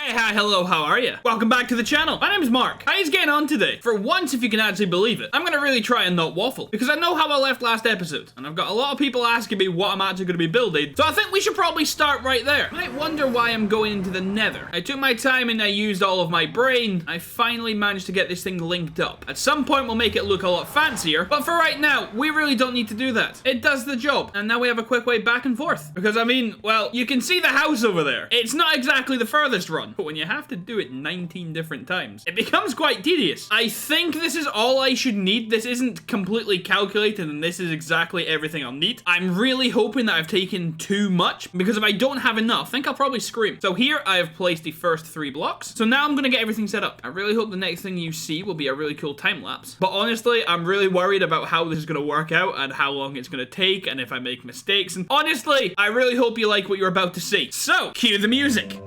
Hey, hi, hello, how are you? Welcome back to the channel. My name's Mark. How's getting on today? For once, if you can actually believe it, I'm gonna really try and not waffle, because I know how I left last episode, and I've got a lot of people asking me what I'm actually gonna be building, so I think we should probably start right there. You might wonder why I'm going into the nether. I took my time and I used all of my brain. I finally managed to get this thing linked up. At some point, we'll make it look a lot fancier, but for right now, we really don't need to do that. It does the job, and now we have a quick way back and forth. Because, I mean, well, you can see the house over there. It's not exactly the furthest run, but when you have to do it 19 different times, it becomes quite tedious. I think this is all I should need. This isn't completely calculated, and this is exactly everything I'll need. I'm really hoping that I've taken too much, because if I don't have enough, I think I'll probably scream. So here, I have placed the first 3 blocks. So now I'm gonna get everything set up. I really hope the next thing you see will be a really cool time lapse. But honestly, I'm really worried about how this is gonna work out, and how long it's gonna take, and if I make mistakes. And honestly, I really hope you like what you're about to see. So, cue the music.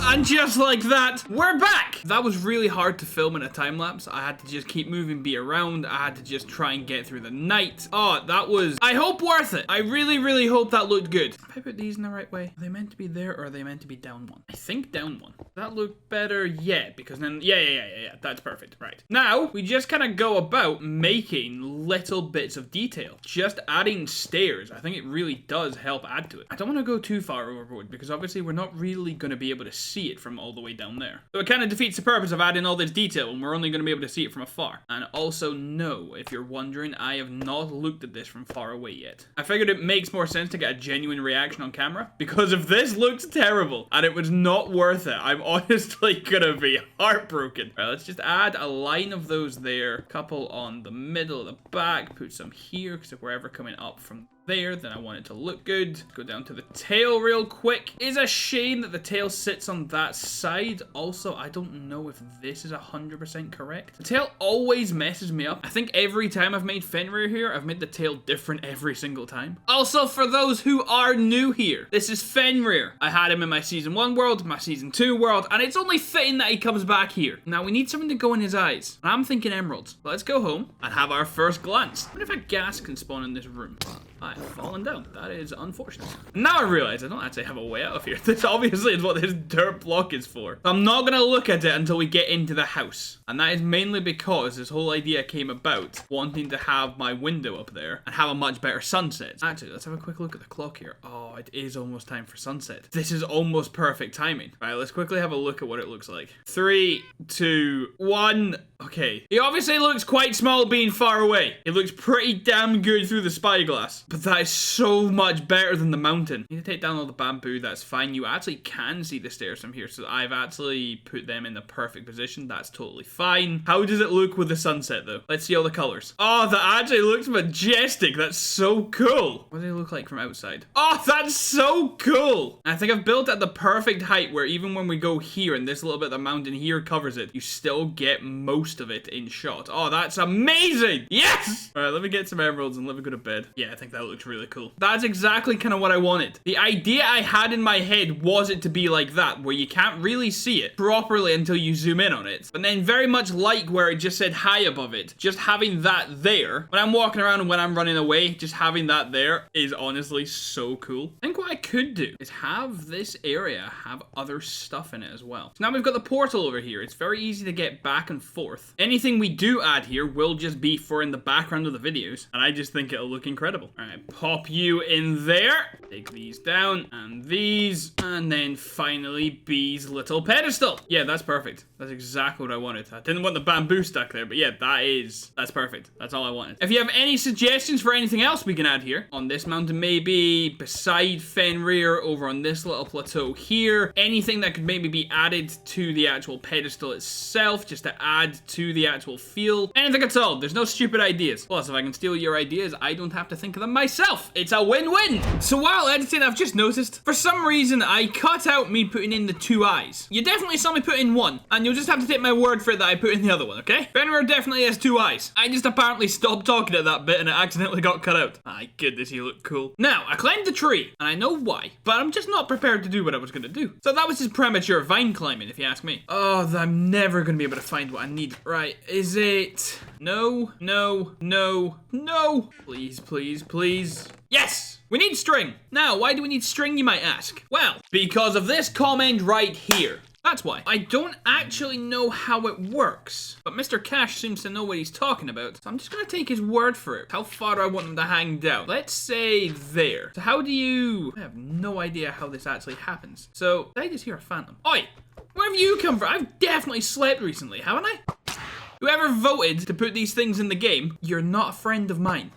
And just like that, we're back! That was really hard to film in a time lapse. I had to just keep moving B around. I had to just try and get through the night. Oh, that was, I hope, worth it. I really, really hope that looked good. Have I put these in the right way? Are they meant to be there, or are they meant to be down one? I think down one. Does that look better? Yeah, because then, yeah, that's perfect. Right. Now, we just kind of go about making little bits of detail. Just adding stairs. I think it really does help add to it. I don't want to go too far overboard, because obviously we're not really going to be able to see it from all the way down there. So it kind of defeats the purpose of adding all this detail when we're only going to be able to see it from afar. And also, no, if you're wondering, I have not looked at this from far away yet. I figured it makes more sense to get a genuine reaction on camera, because if this looks terrible and it was not worth it, I'm honestly gonna be heartbroken. All right, let's just add a line of those there, a couple on the middle of the back, put some here, because if we're ever coming up from there, then I want it to look good. Go down to the tail real quick. It's a shame that the tail sits on that side. Also, I don't know if this is 100% correct. The tail always messes me up. I think every time I've made Fenrir here, I've made the tail different every single time. Also, for those who are new here, this is Fenrir. I had him in my Season 1 world, my Season 2 world, and it's only fitting that he comes back here. Now, we need something to go in his eyes. And I'm thinking emeralds. Let's go home and have our first glance. I wonder if a gas can spawn in this room. I've fallen down. That is unfortunate. Now I realize I don't actually have a way out of here. This obviously is what this dirt block is for. I'm not going to look at it until we get into the house. And that is mainly because this whole idea came about wanting to have my window up there and have a much better sunset. Actually, let's have a quick look at the clock here. Oh, it is almost time for sunset. This is almost perfect timing. All right, let's quickly have a look at what it looks like. 3, 2, 1. Okay. He obviously looks quite small being far away. It looks pretty damn good through the spyglass. But that is so much better than the mountain. Need to take down all the bamboo. That's fine. You actually can see the stairs from here. So I've actually put them in the perfect position. That's totally fine. How does it look with the sunset though? Let's see all the colors. Oh, that actually looks majestic. That's so cool. What do they look like from outside? Oh, that's so cool. I think I've built at the perfect height where even when we go here and this little bit of the mountain here covers it, you still get most of it in shot. Oh, that's amazing. Yes. All right, let me get some emeralds and let me go to bed. Yeah, I think that looks really cool. That's exactly kind of what I wanted. The idea I had in my head was it to be like that, where you can't really see it properly until you zoom in on it. But then very much like where it just said hi above it, just having that there, when I'm walking around and when I'm running away, just having that there is honestly so cool. I think what I could do is have this area have other stuff in it as well. So now we've got the portal over here. It's very easy to get back and forth. Anything we do add here will just be for in the background of the videos, and I just think it'll look incredible. All right, pop you in there. Take these down and these, and then finally B's little pedestal. Yeah, that's perfect. That's exactly what I wanted. I didn't want the bamboo stuck there, but yeah, that's perfect. That's all I wanted. If you have any suggestions for anything else we can add here on this mountain, maybe beside Fenrir, over on this little plateau here, anything that could maybe be added to the actual pedestal itself, just to add to the actual feel, anything at all. There's no stupid ideas. Plus, if I can steal your ideas, I don't have to think of them myself. It's a win-win. So while editing, I've just noticed, for some reason, I cut out me putting in the 2 eyes. You definitely saw me put in one, and you'll just have to take my word for it that I put in the other one, okay? Fenrir definitely has 2 eyes. I just apparently stopped talking at that bit and it accidentally got cut out. My goodness, you look cool. Now, I climbed the tree, and I know why, but I'm just not prepared to do what I was gonna do. So that was just premature vine climbing, if you ask me. Oh, I'm never gonna be able to find what I need. Right, is it? No, no, no, no. Please, please, please. Yes! We need string. Now, why do we need string, you might ask? Well, because of this comment right here. That's why. I don't actually know how it works, but Mr. Cash seems to know what he's talking about, so I'm just gonna take his word for it. How far do I want them to hang down? Let's say there. So how do you... I have no idea how this actually happens. So, did I just hear a phantom? Oi! Where have you come from? I've definitely slept recently, haven't I? Whoever voted to put these things in the game, you're not a friend of mine.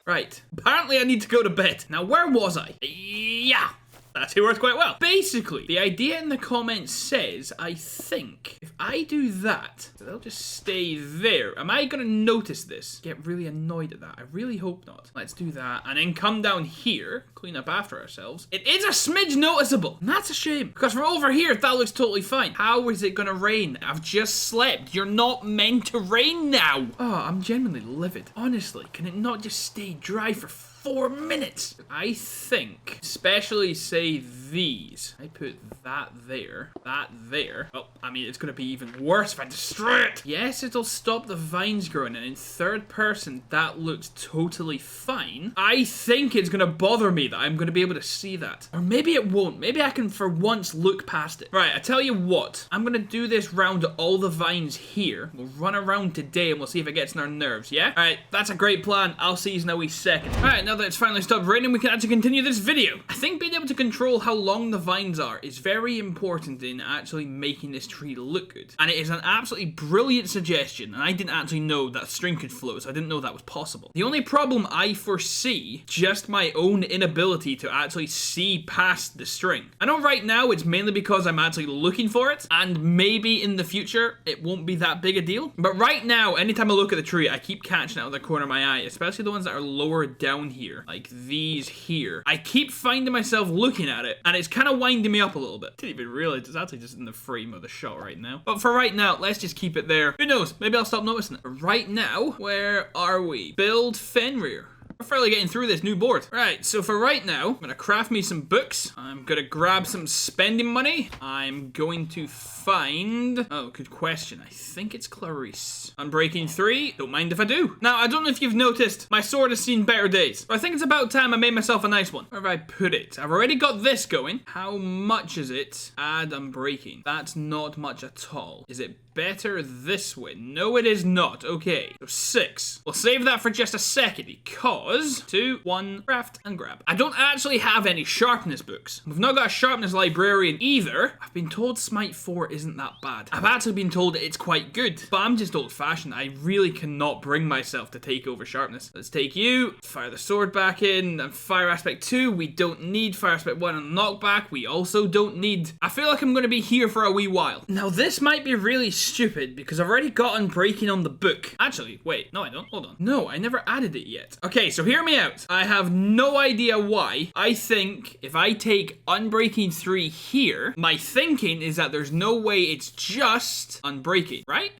Right. Apparently I need to go to bed. Now, where was I? Yeah. That actually works quite well. Basically, the idea in the comments says, I think, if I do that, they'll just stay there. Am I gonna notice this? Get really annoyed at that. I really hope not. Let's do that, and then come down here, clean up after ourselves. It is a smidge noticeable, and that's a shame, because from over here, that looks totally fine. How is it gonna rain? I've just slept. You're not meant to rain now. Oh, I'm genuinely livid. Honestly, can it not just stay dry for 4 minutes? I think, especially say these. I put that there, that there. Well, I mean, it's gonna be even worse if I destroy it. Yes, it'll stop the vines growing, and in third person, that looks totally fine. I think it's gonna bother me that I'm gonna be able to see that. Or maybe it won't. Maybe I can, for once, look past it. Right, I tell you what. I'm gonna do this round all the vines here. We'll run around today, and we'll see if it gets in our nerves, yeah? All right, that's a great plan. I'll see you in a wee second. All right, now that it's finally stopped raining, we can actually continue this video. I think being able to control how long the vines are is very important in actually making this tree look good. And it is an absolutely brilliant suggestion, and I didn't actually know that string could float, so I didn't know that was possible. The only problem I foresee, just my own inability to actually see past the string. I know right now it's mainly because I'm actually looking for it, and maybe in the future it won't be that big a deal. But right now, anytime I look at the tree, I keep catching it out of the corner of my eye, especially the ones that are lower down here, like these here. I keep finding myself looking at it, and it's kind of winding me up a little bit. Didn't even realize it's actually just in the frame of the shot right now. But for right now, let's just keep it there. Who knows? Maybe I'll stop noticing it. Right now, where are we? Build Fenrir. We're fairly getting through this new board. Right, so for right now, I'm gonna craft me some books. I'm gonna grab some spending money. I'm going to find... Oh, good question. I think it's Clarice. Unbreaking 3. Don't mind if I do. Now, I don't know if you've noticed, my sword has seen better days. But I think it's about time I made myself a nice one. Where have I put it? I've already got this going. How much is it? Add Unbreaking. That's not much at all. Is it better this way? No, it is not. Okay, so 6. We'll save that for just a second because 2, 1, craft and grab. I don't actually have any sharpness books. We've not got a sharpness librarian either. I've been told Smite 4 isn't that bad. I've actually been told it's quite good, but I'm just old-fashioned. I really cannot bring myself to take over sharpness. Let's take you, fire the sword back in, and fire aspect 2. We don't need fire aspect 1 and knockback. We also don't need... I feel like I'm going to be here for a wee while. Now, this might be really stupid because I've already got Unbreaking on the book. Actually, wait, no I don't. Hold on. No, I never added it yet. Okay, so hear me out. I have no idea why. I think if I take Unbreaking 3 here, my thinking is that there's no way it's just Unbreaking, right?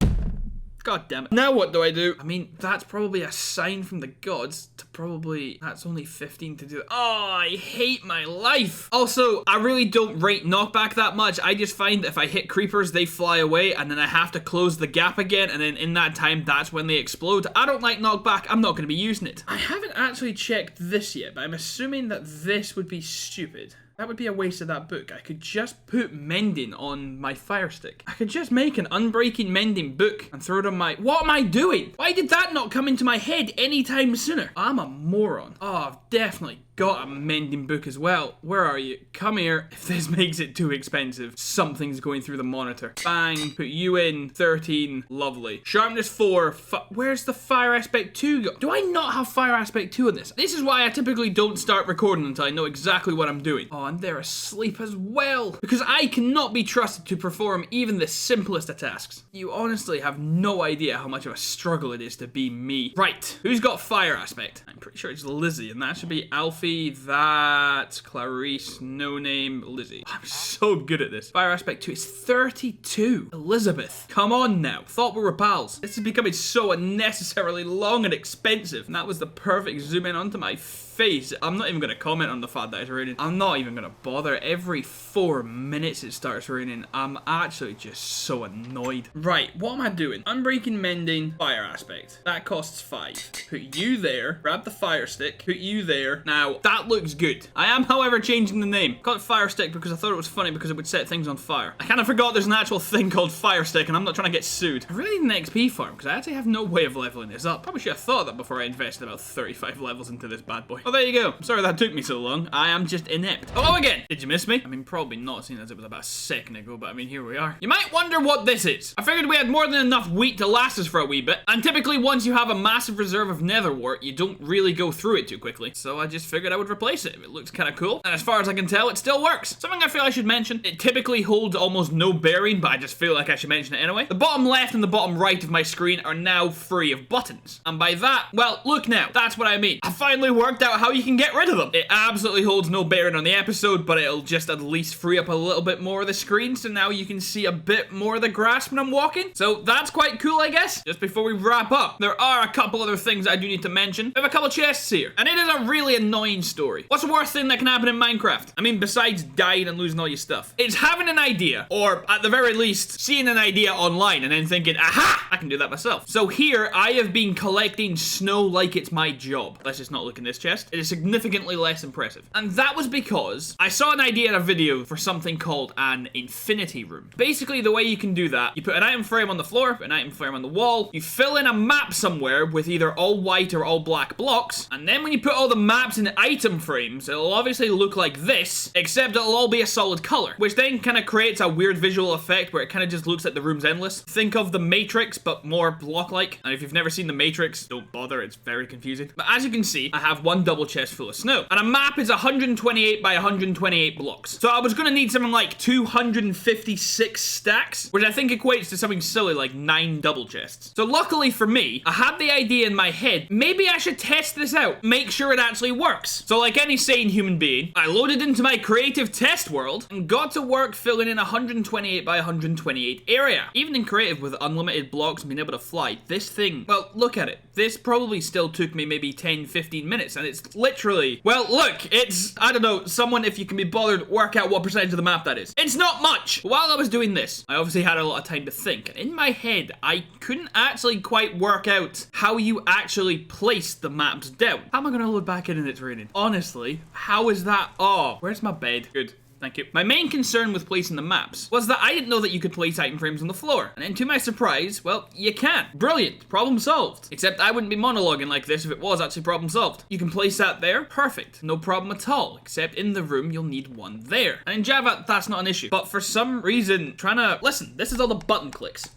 God damn it. Now what do I do? I mean, that's probably a sign from the gods to probably... That's only 15 to do. Oh, I hate my life. Also, I really don't rate knockback that much. I just find that if I hit creepers, they fly away, and then I have to close the gap again, and then in that time, that's when they explode. I don't like knockback. I'm not going to be using it. I haven't actually checked this yet, but I'm assuming that this would be stupid. That would be a waste of that book. I could just put mending on my fire stick. I could just make an Unbreaking mending book and throw it on my... What am I doing? Why did that not come into my head anytime sooner? I'm a moron. Oh, I've definitely got a mending book as well. Where are you? Come here. If this makes it too expensive, something's going through the monitor. Bang. Put you in. 13. Lovely. Sharpness 4. Where's the fire aspect 2 go? Do I not have fire aspect 2 on this? This is why I typically don't start recording until I know exactly what I'm doing. Oh, and they're asleep as well. Because I cannot be trusted to perform even the simplest of tasks. You honestly have no idea how much of a struggle it is to be me. Right. Who's got fire aspect? I'm pretty sure it's Lizzie, and that should be Alfie. That Clarice, no name, Lizzie. I'm so good at this. Fire aspect 2 is 32. Elizabeth, come on now. Thought we were pals. This is becoming so unnecessarily long and expensive. And that was the perfect zoom in onto my face. I'm not even going to comment on the fact that it's raining. I'm not even going to bother. Every 4 minutes it starts raining. I'm actually just so annoyed. Right, what am I doing? Unbreaking mending, fire aspect. That costs 5. Put you there. Grab the fire stick. Put you there. Now, that looks good. I am, however, changing the name. Call it fire stick because I thought it was funny because it would set things on fire. I kind of forgot there's an actual thing called fire stick and I'm not trying to get sued. I really need an XP farm because I actually have no way of leveling this up. Probably should have thought of that before I invested about 35 levels into this bad boy. Well, there you go. I'm sorry that took me so long. I am just inept. Hello again. Did you miss me? I mean, probably not, seeing as it was about a second ago, but I mean, here we are. You might wonder what this is. I figured we had more than enough wheat to last us for a wee bit, and typically once you have a massive reserve of netherwart, you don't really go through it too quickly. So I just figured I would replace it. It looks kind of cool, and as far as I can tell, it still works. Something I feel I should mention, it typically holds almost no bearing, but I just feel like I should mention it anyway. The bottom left and the bottom right of my screen are now free of buttons. And by that, well, look now, that's what I mean. I finally worked out how you can get rid of them. It absolutely holds no bearing on the episode, but it'll just at least free up a little bit more of the screen, so now you can see a bit more of the grass when I'm walking. So that's quite cool, I guess. Just before we wrap up, there are a couple other things I do need to mention. We have a couple chests here, and it is a really annoying story. What's the worst thing that can happen in Minecraft? I mean, besides dying and losing all your stuff. It's having an idea, or at the very least, seeing an idea online and then thinking, aha, I can do that myself. So here, I have been collecting snow like it's my job. Let's just not look in this chest. It is significantly less impressive. And that was because I saw an idea in a video for something called an infinity room. Basically, the way you can do that, you put an item frame on the floor, an item frame on the wall, you fill in a map somewhere with either all white or all black blocks, and then when you put all the maps in item frames, it'll obviously look like this, except it'll all be a solid color, which then kind of creates a weird visual effect where it kind of just looks like the room's endless. Think of the Matrix, but more block-like. And if you've never seen the Matrix, don't bother, it's very confusing. But as you can see, I have one double chest full of snow. And a map is 128 by 128 blocks. So I was gonna need something like 256 stacks, which I think equates to something silly like 9 double chests. So luckily for me, I had the idea in my head, maybe I should test this out, make sure it actually works. So like any sane human being, I loaded into my creative test world and got to work filling in 128 by 128 area. Even in creative with unlimited blocks and being able to fly, this thing, well, look at it. This probably still took me maybe 10, 15 minutes, and it's literally, well, look, it's, I don't know, someone, if you can be bothered, work out what percentage of the map that is. It's not much. While I was doing this, I obviously had a lot of time to think, and in my head, I couldn't actually quite work out how you actually place the maps down. How am I gonna load back in and it's raining? Honestly, how is that? Oh, where's my bed? Good. Thank you. My main concern with placing the maps was that I didn't know that you could place item frames on the floor. And then to my surprise, well, you can. Brilliant. Problem solved. Except I wouldn't be monologuing like this if it was actually problem solved. You can place that there. Perfect. No problem at all. Except in the room, you'll need one there. And in Java, that's not an issue. But for some reason, listen, this is all the button clicks.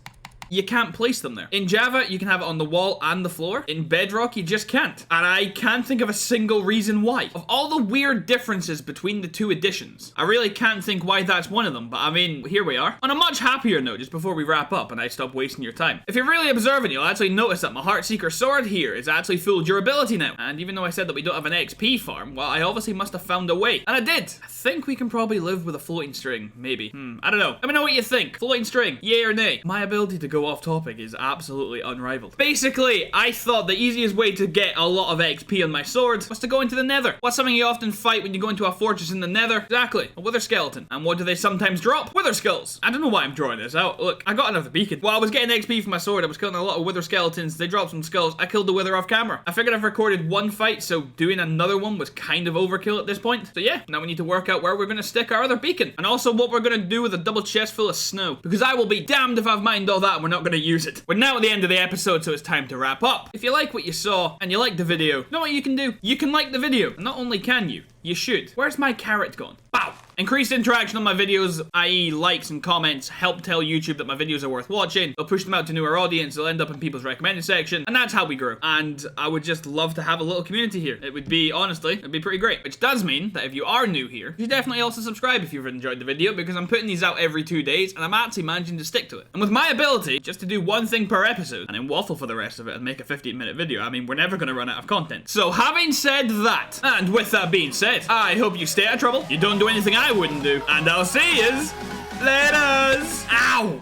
You can't place them there. In Java, you can have it on the wall and the floor. In Bedrock, you just can't. And I can't think of a single reason why. Of all the weird differences between the two editions, I really can't think why that's one of them. But I mean, here we are. On a much happier note, just before we wrap up and I stop wasting your time. If you're really observant, you'll actually notice that my Heartseeker sword here is actually full durability now. And even though I said that we don't have an XP farm, well, I obviously must have found a way. And I did. I think we can probably live with a floating string. Maybe. I don't know. Let me know what you think. Floating string, yay or nay? My ability to go off topic is absolutely unrivaled. Basically, I thought the easiest way to get a lot of XP on my swords was to go into the nether. What's something you often fight when you go into a fortress in the nether? Exactly, a wither skeleton. And what do they sometimes drop? Wither skulls. I don't know why I'm drawing this out. Look, I got another beacon. While I was getting XP for my sword, I was killing a lot of wither skeletons. They dropped some skulls. I killed the wither off camera. I figured I've recorded one fight, so doing another one was kind of overkill at this point. So yeah, now we need to work out where we're gonna stick our other beacon. And also what we're gonna do with a double chest full of snow. Because I will be damned if I've mined all that and we're not gonna use it. We're now at the end of the episode, so it's time to wrap up. If you like what you saw and you liked the video, you know what you can do? You can like the video. And not only can you should. Where's my carrot gone? Bow! Increased interaction on my videos, i.e. likes and comments, help tell YouTube that my videos are worth watching. They'll push them out to newer audience, they'll end up in people's recommended section, and that's how we grow. And I would just love to have a little community here. It would be, honestly, it'd be pretty great. Which does mean that if you are new here, you should definitely also subscribe if you've enjoyed the video, because I'm putting these out every 2 days, and I'm actually managing to stick to it. And with my ability, just to do one thing per episode, and then waffle for the rest of it and make a 15-minute video, I mean, we're never gonna run out of content. So having said that, and with that being said, I hope you stay out of trouble, you don't do anything I wouldn't do, and I'll see yous later. Ow!